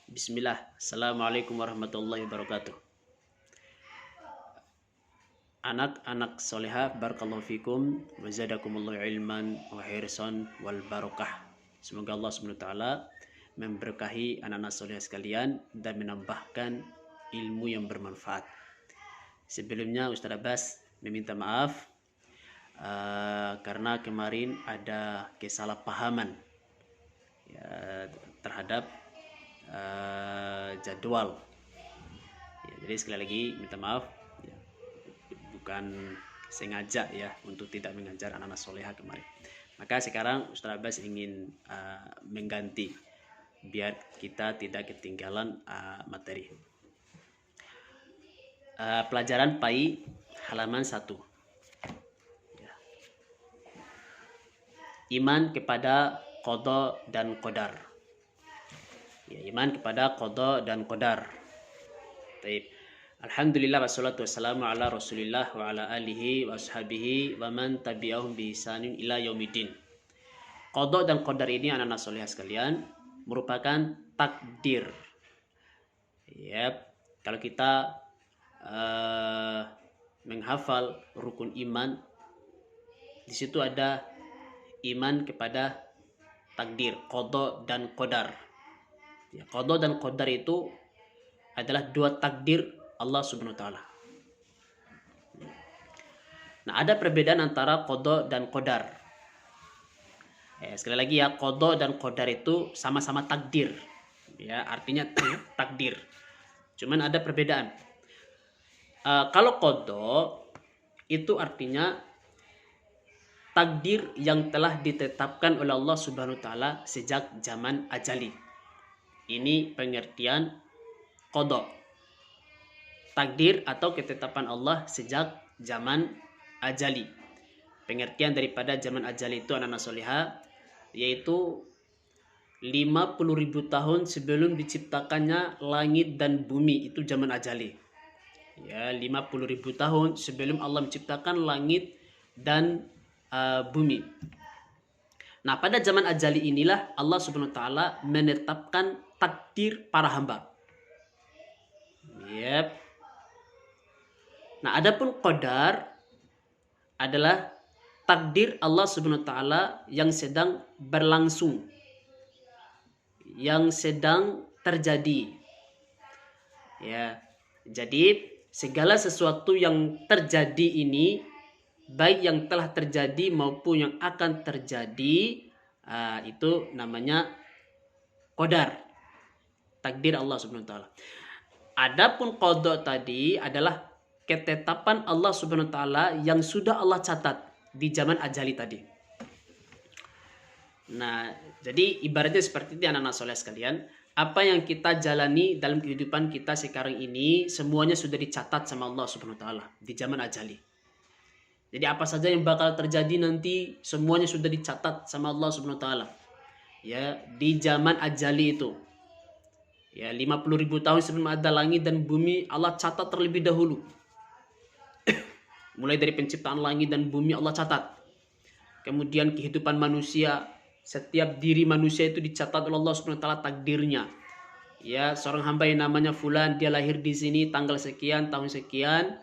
Bismillah. Assalamualaikum warahmatullahi wabarakatuh. Anak-anak soleha, barakallahu fikum, wa zadakumullahu ilman wa hirsan wal barakah. Semoga Allah SWT memberkahi anak-anak soleha sekalian dan menambahkan ilmu yang bermanfaat. Sebelumnya Ustaz Abbas meminta maaf karena kemarin ada kesalahpahaman terhadap jadwal. Jadi sekali lagi minta maaf, bukan sengaja untuk tidak mengajar anak-anak soleha kemarin. Maka sekarang Ustaz Abbas ingin mengganti biar kita tidak ketinggalan materi. Pelajaran PAI halaman 1. Iman kepada qada dan qadar. Iman kepada qada dan qadar. Baik. Alhamdulillah wassalatu wassalamu ala Rasulillah wa ala alihi wa ashabihi wa man tabi'ahum bi ihsanin ila yaumiddin. Qada dan qadar ini anak-anak soleh sekalian merupakan takdir. Kalau kita menghafal rukun iman, di situ ada iman kepada takdir, qada dan qadar. Qada dan qadar itu adalah dua takdir Allah Subhanahu wa taala. Nah, ada perbedaan antara qada dan qadar. Sekali lagi qada dan qadar itu sama-sama takdir. Artinya takdir. Cuman ada perbedaan. Kalau qada itu artinya takdir yang telah ditetapkan oleh Allah Subhanahu wa taala sejak zaman ajali. Ini pengertian qada. Takdir atau ketetapan Allah sejak zaman ajali. Pengertian daripada zaman ajali itu anak-anak soleha, yaitu 50.000 tahun sebelum diciptakannya langit dan bumi, itu zaman ajali. 50.000 tahun sebelum Allah menciptakan langit dan bumi. Nah, pada zaman ajali inilah Allah Subhanahu wa taala menetapkan takdir para hamba. Nah, adapun qadar adalah takdir Allah Subhanahu wa taala yang sedang berlangsung, yang sedang terjadi. Jadi segala sesuatu yang terjadi ini, baik yang telah terjadi maupun yang akan terjadi, itu namanya qadar, takdir Allah Subhanahu wa taala. Adapun qada tadi adalah ketetapan Allah Subhanahu wa taala yang sudah Allah catat di zaman ajali tadi. Nah, jadi ibaratnya seperti itu anak-anak soleh sekalian. Apa yang kita jalani dalam kehidupan kita sekarang ini semuanya sudah dicatat sama Allah Subhanahu wa taala di zaman ajali. Jadi apa saja yang bakal terjadi nanti semuanya sudah dicatat sama Allah Subhanahu wa taala. Di zaman ajali itu. 50.000 tahun sebelum ada langit dan bumi Allah catat terlebih dahulu. Mulai dari penciptaan langit dan bumi Allah catat. Kemudian kehidupan manusia, setiap diri manusia itu dicatat oleh Allah Subhanahu wa taala takdirnya. Seorang hamba yang namanya fulan, dia lahir di sini tanggal sekian, tahun sekian.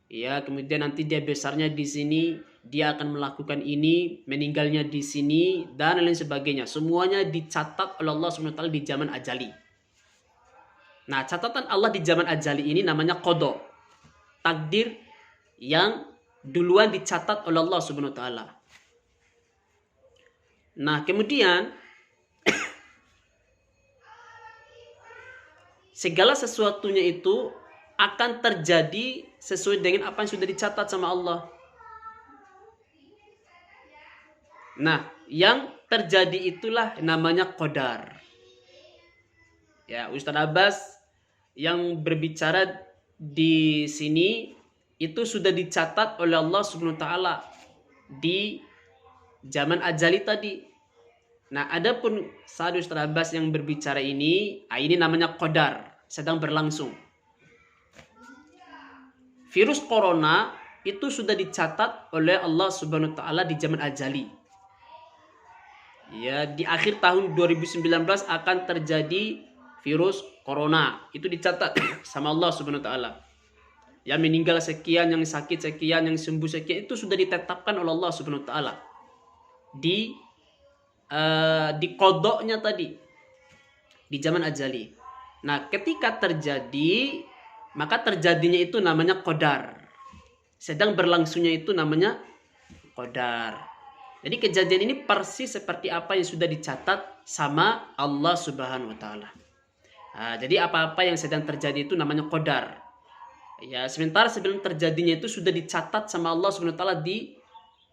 Kemudian nanti dia besarnya di sini, dia akan melakukan ini, meninggalnya di sini dan lain sebagainya. Semuanya dicatat oleh Allah Subhanahu wa taala di zaman ajali. Nah, catatan Allah di zaman ajali ini namanya qada. Takdir yang duluan dicatat oleh Allah Subhanahu wa taala. Nah, kemudian segala sesuatunya itu akan terjadi sesuai dengan apa yang sudah dicatat sama Allah. Nah, yang terjadi itulah namanya qadar. Ustaz Abbas yang berbicara di sini itu sudah dicatat oleh Allah Subhanahu wa taala di zaman ajali tadi. Nah, adapun saat Ustaz Abbas yang berbicara ini namanya qadar, sedang berlangsung. Virus corona itu sudah dicatat oleh Allah Subhanahu wa taala di zaman ajali. Di akhir tahun 2019 akan terjadi virus corona itu dicatat sama Allah Subhanahu wa taala. Yang meninggal sekian, yang sakit sekian, yang sembuh sekian, itu sudah ditetapkan oleh Allah Subhanahu wa taala di kodoknya tadi di zaman ajali. Nah, ketika terjadi, maka terjadinya itu namanya qadar. Sedang berlangsungnya itu namanya qadar. Jadi kejadian ini persis seperti apa yang sudah dicatat sama Allah Subhanahu wa taala. Nah, jadi apa-apa yang sedang terjadi itu namanya qadar. Ya, sebentar sebelum terjadinya itu sudah dicatat sama Allah Subhanahu wa taala di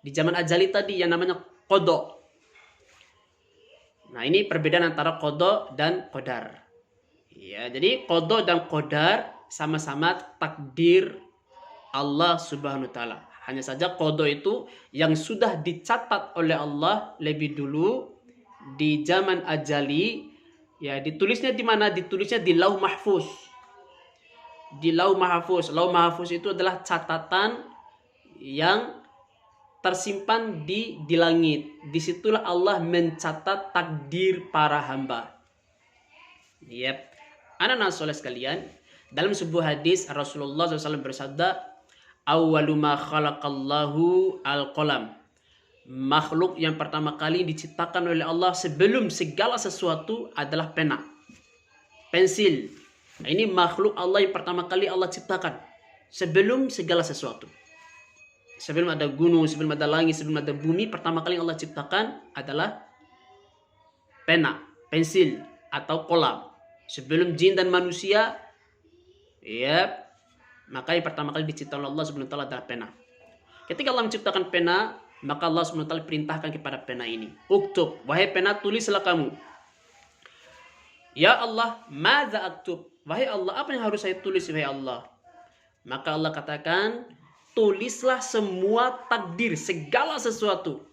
zaman ajali tadi yang namanya qada. Nah, ini perbedaan antara qada dan qadar. Ya, jadi qada dan qadar sama-sama takdir Allah Subhanahu wa taala. Hanya saja qada itu yang sudah dicatat oleh Allah lebih dulu di zaman ajali, ya ditulisnya di mana? Ditulisnya di Lauh Mahfuz. Di Lauh Mahfuz. Lauh Mahfuz itu adalah catatan yang tersimpan di langit. Disitulah Allah mencatat takdir para hamba. Yep. Anak-anak soleh sekalian, dalam sebuah hadis Rasulullah SAW bersabda, "Awwalu ma khalaqallahu al-qalam." Makhluk yang pertama kali diciptakan oleh Allah sebelum segala sesuatu adalah pena, pensil. Nah, ini makhluk Allah yang pertama kali Allah ciptakan sebelum segala sesuatu. Sebelum ada gunung, sebelum ada langit, sebelum ada bumi, pertama kali Allah ciptakan adalah pena, pensil atau kolam. Sebelum jin dan manusia, ya, maka yang pertama kali diciptakan Allah Subhanahu wa taala adalah pena. Ketika Allah menciptakan pena, maka Allah Subhanahu wa taala perintahkan kepada pena ini, "Uktub, wahai pena, tulislah kamu." Ya Allah, madza aktub? Wahai Allah, apa yang harus saya tulis wahai Allah? Maka Allah katakan, tulislah semua takdir, segala sesuatu.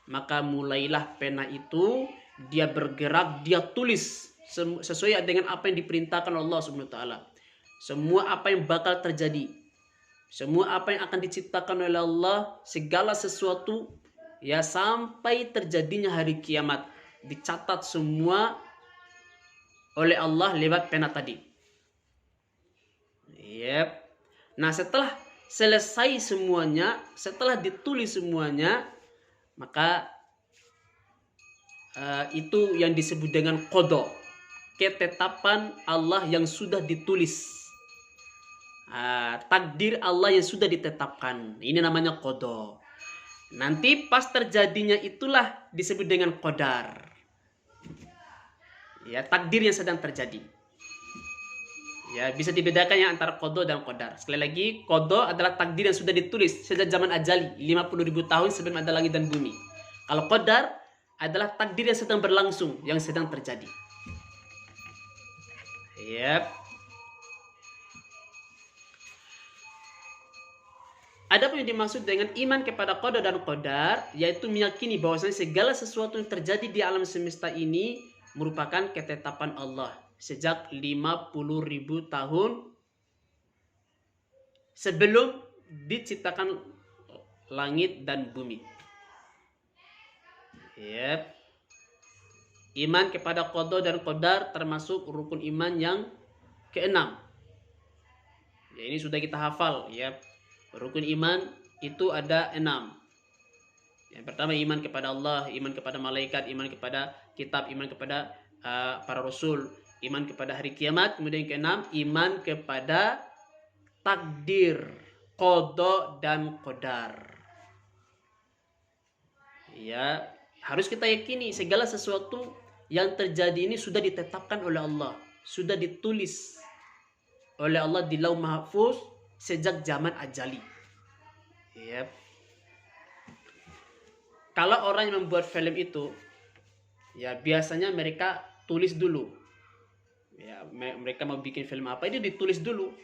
Maka mulailah pena itu, dia bergerak, dia tulis sesuai dengan apa yang diperintahkan Allah Subhanahu wa taala. Semua apa yang bakal terjadi, semua apa yang akan diciptakan oleh Allah, segala sesuatu, ya sampai terjadinya hari kiamat, dicatat semua oleh Allah lewat pena tadi. Yep. Nah, setelah selesai semuanya, setelah ditulis semuanya, maka itu yang disebut dengan qada, ketetapan Allah yang sudah ditulis, takdir Allah yang sudah ditetapkan. Ini namanya qada. Nanti pas terjadinya itulah disebut dengan qadar. Ya, takdir yang sedang terjadi. Ya, bisa dibedakan ya antara qada dan qadar. Sekali lagi, qada adalah takdir yang sudah ditulis sejak zaman ajali, 50.000 tahun sebelum ada langit dan bumi. Kalau qadar adalah takdir yang sedang berlangsung, yang sedang terjadi. Yep. Adapun yang dimaksud dengan iman kepada qada dan qadar, yaitu meyakini bahwasanya segala sesuatu yang terjadi di alam semesta ini merupakan ketetapan Allah sejak 50.000 tahun sebelum diciptakan langit dan bumi. Yep. Iman kepada qada dan qadar termasuk rukun iman yang keenam. Ya, ini sudah kita hafal, ya. Rukun iman itu ada 6. Yang pertama iman kepada Allah, iman kepada malaikat, iman kepada kitab, iman kepada para rasul, iman kepada hari kiamat. Kemudian yang keenam, iman kepada takdir, qada dan qadar. Ya, harus kita yakini segala sesuatu yang terjadi ini sudah ditetapkan oleh Allah, sudah ditulis oleh Allah di Lauh Mahfuz sejak zaman ajali. Yep. Kalau orang yang membuat film itu, ya biasanya mereka tulis dulu. Ya, mereka mau bikin film apa, itu ditulis dulu.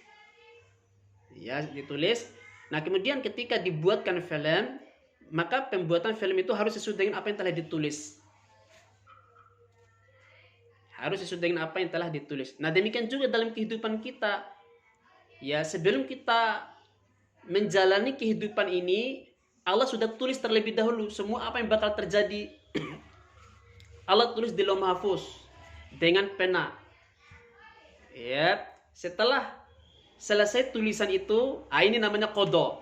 Ya, ditulis. Nah, kemudian ketika dibuatkan film, maka pembuatan film itu harus sesuai dengan apa yang telah ditulis. Harus sesuai dengan apa yang telah ditulis. Nah, demikian juga dalam kehidupan kita. Ya, sebelum kita menjalani kehidupan ini, Allah sudah tulis terlebih dahulu semua apa yang bakal terjadi. Allah tulis di Lauh Mahfuz dengan pena. Ya, setelah selesai tulisan itu, ini namanya qada.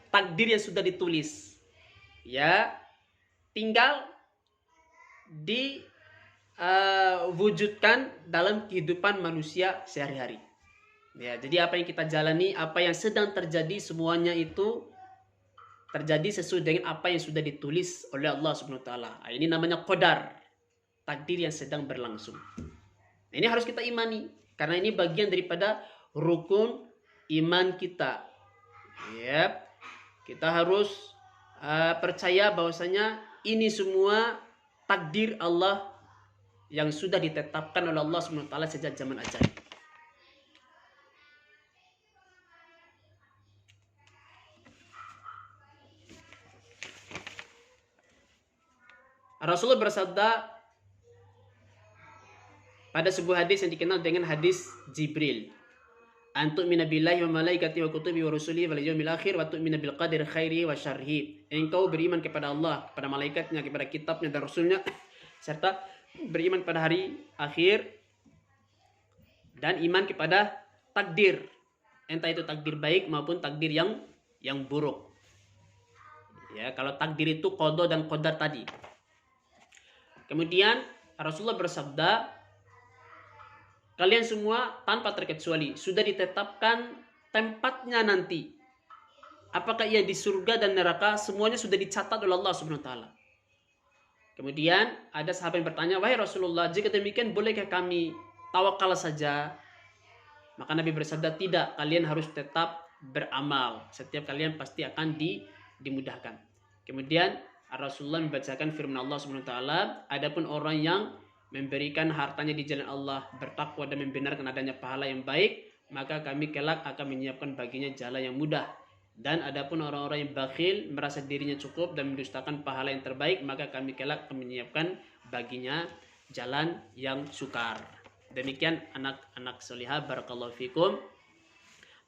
Takdir yang sudah ditulis. Ya, tinggal diwujudkan dalam kehidupan manusia sehari-hari. Ya, jadi apa yang kita jalani, apa yang sedang terjadi, semuanya itu terjadi sesuai dengan apa yang sudah ditulis oleh Allah Subhanahu wa taala. Ini namanya qadar, takdir yang sedang berlangsung. Ini harus kita imani karena ini bagian daripada rukun iman kita. Ya, kita harus percaya bahwasanya ini semua takdir Allah yang sudah ditetapkan oleh Allah Subhanahu wa taala sejak zaman ajal. Rasulullah bersabda pada sebuah hadis yang dikenal dengan hadis Jibril. Antuk minabillahi wa malaikati wa kutubi wa rusuli wal yawmil akhir wa tu'mina bil qadri khairi wa syarhi. Engkau beriman kepada Allah, kepada malaikatnya, kepada kitabnya dan rasulnya, serta beriman pada hari akhir dan iman kepada takdir. Entah itu takdir baik maupun takdir yang buruk. Ya, kalau takdir itu qada dan qadar tadi. Kemudian Rasulullah bersabda, kalian semua tanpa terkecuali sudah ditetapkan tempatnya nanti. Apakah ia di surga dan neraka, semuanya sudah dicatat oleh Allah Subhanahu wa taala. Kemudian ada sahabat yang bertanya, wahai Rasulullah, jika demikian bolehkah kami tawakal saja? Maka Nabi bersabda, tidak, kalian harus tetap beramal. Setiap kalian pasti akan dimudahkan. Kemudian Rasulullah membacakan firman Allah Subhanahu wa taala, adapun orang yang memberikan hartanya di jalan Allah, bertakwa dan membenarkan adanya pahala yang baik, maka kami kelak akan menyiapkan baginya jalan yang mudah. Dan adapun orang-orang yang bakhil, merasa dirinya cukup dan mendustakan pahala yang terbaik, maka kami kelak akan menyiapkan baginya jalan yang sukar. Demikian anak-anak solihah, barakallahu fikum.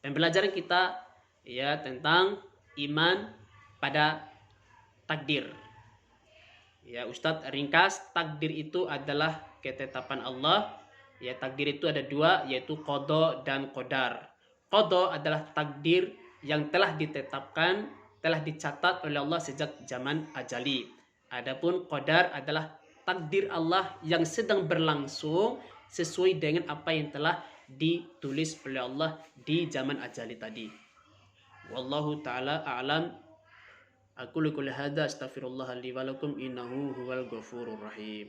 Pembelajaran kita ya tentang iman pada takdir. Ya, Ustadz ringkas, takdir itu adalah ketetapan Allah. Ya, takdir itu ada dua, yaitu qada dan qadar. Qada adalah takdir yang telah ditetapkan, telah dicatat oleh Allah sejak zaman ajali. Adapun qadar adalah takdir Allah yang sedang berlangsung sesuai dengan apa yang telah ditulis oleh Allah di zaman ajali tadi. Wallahu ta'ala a'lam. Aku likulli hadza astaghfirullah li wa lakum innahu huwal ghafurur rahim.